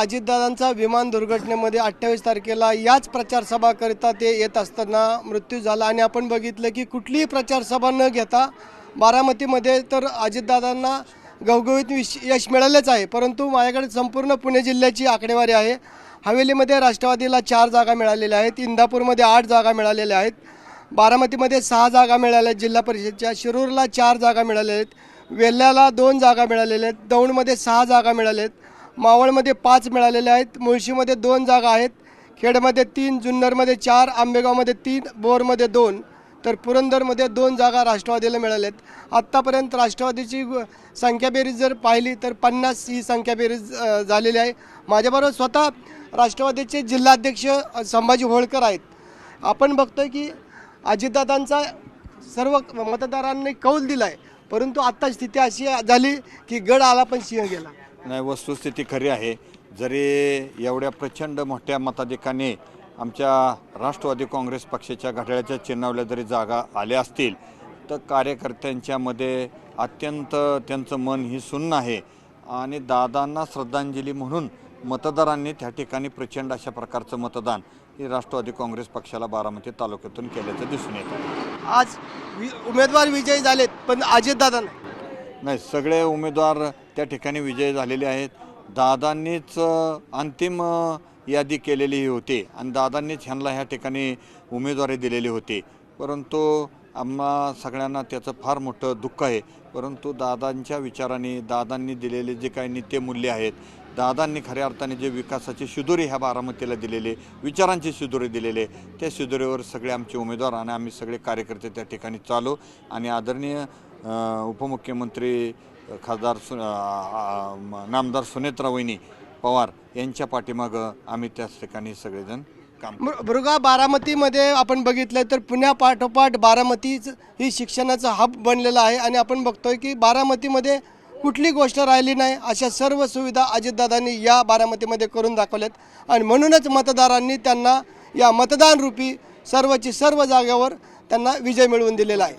अजितदादांचा विमान दुर्घटनेमध्ये 28 तारखेला याच प्रचार सभाकरिता ते येत असताना मृत्यू झाला आणि आपण बघितलं की कुठलीही प्रचार सभा न घेता बारामतीमध्ये तर अजितदादांना घवघवीत यश मिळालेच आहे। परंतु माझ्याकडे संपूर्ण पुणे जिल्ह्याची आकडेवारी आहे। हवेलीमध्ये राष्ट्रवादीला 4 जागा मिळालेल्या आहेत, इंदापूरमध्ये 8 जागा मिळालेल्या आहेत, बारामतीमध्ये 6 जागा मिळाल्या जिल्हा परिषदच्या, शिरूरला 4 जागा मिळालेल्या आहेत, वेल्ह्याला 2 जागा मिळालेल्या आहेत, दौंडमध्ये 6 जागा मिळाल्या आहेत, मावळमध्ये 5 मिळालेल्या आहेत, मुळशीमध्ये 2 जागा आहेत, खेडमध्ये 3, जुन्नरमध्ये 4, आंबेगावमध्ये 3, बोरमध्ये 2, तर पुरंदरमध्ये 2 जागा राष्ट्रवादीला मिळाल्या आहेत। आत्तापर्यंत राष्ट्रवादीची संख्याबेरीज जर पाहिली तर 50 ही संख्याबेरीज झालेली आहे। माझ्याबरोबर स्वतः राष्ट्रवादीचे जिल्हाध्यक्ष संभाजी होळकर आहेत। आपण बघतोय की अजितदादांचा सर्व मतदारांनी कौल दिला आहे, परंतु आत्ता स्थिती अशी झाली की गड आला पण सिंह गेला। नाही, वस्तुस्थिती खरी आहे। जरी एवढ्या प्रचंड मोठ्या मताधिकाने आमच्या राष्ट्रवादी काँग्रेस पक्षाच्या घड्याळाच्या चिन्हावल्या जरी जागा आल्या असतील तर कार्यकर्त्यांच्यामध्ये अत्यंत त्यांचं मन ही सुन्न आहे आणि दादांना श्रद्धांजली म्हणून मतदारांनी त्या ठिकाणी प्रचंड अशा प्रकारचं मतदान हे राष्ट्रवादी काँग्रेस पक्षाला बारामती तालुक्यातून केल्याचं दिसून येत आहे। आज उमेदवार विजयी झालेत पण अजितदादा नाही, सगळे उमेदवार त्या ठिकाणी विजयी झालेले आहेत। दादांनीच अंतिम यादी केलेली होती आणि दादांनीच ह्यांना ह्या ठिकाणी उमेदवारी दिलेली होती, परंतु आम्हा सगळ्यांना त्याचं फार मोठं दुःख आहे। परंतु दादांच्या विचारांनी, दादांनी दिलेले जे काही नित्यमूल्य आहेत, दादांनी खऱ्या अर्थाने जे विकासाचे शिदोरी ह्या बारामतीला दिलेले, विचारांचे शिदोरी दिलेले, त्या शिदोरीवर सगळे आमचे उमेदवार आणि आम्ही सगळे कार्यकर्ते त्या ठिकाणी चालू आणि आदरणीय उपमुख्यमंत्री खासदार नामदार सुनेत्रावहिनी पवार यांच्या पाठीमागं आम्ही त्याच ठिकाणी सगळेजण काम। मुरगा बारामतीमध्ये आपण बघितलं तर पुण्यापाठोपाठ बारामतीच ही शिक्षणाचं हब बनलेलं आहे आणि आपण बघतोय की बारामतीमध्ये कुठली गोष्ट राहिली नाही, अशा सर्व सुविधा अजितदादांनी या बारामतीमध्ये करून दाखवल्यात आणि म्हणूनच मतदारांनी त्यांना या मतदान रूपी सर्वची सर्व जागेवर त्यांना विजय मिळवून दिलेला आहे।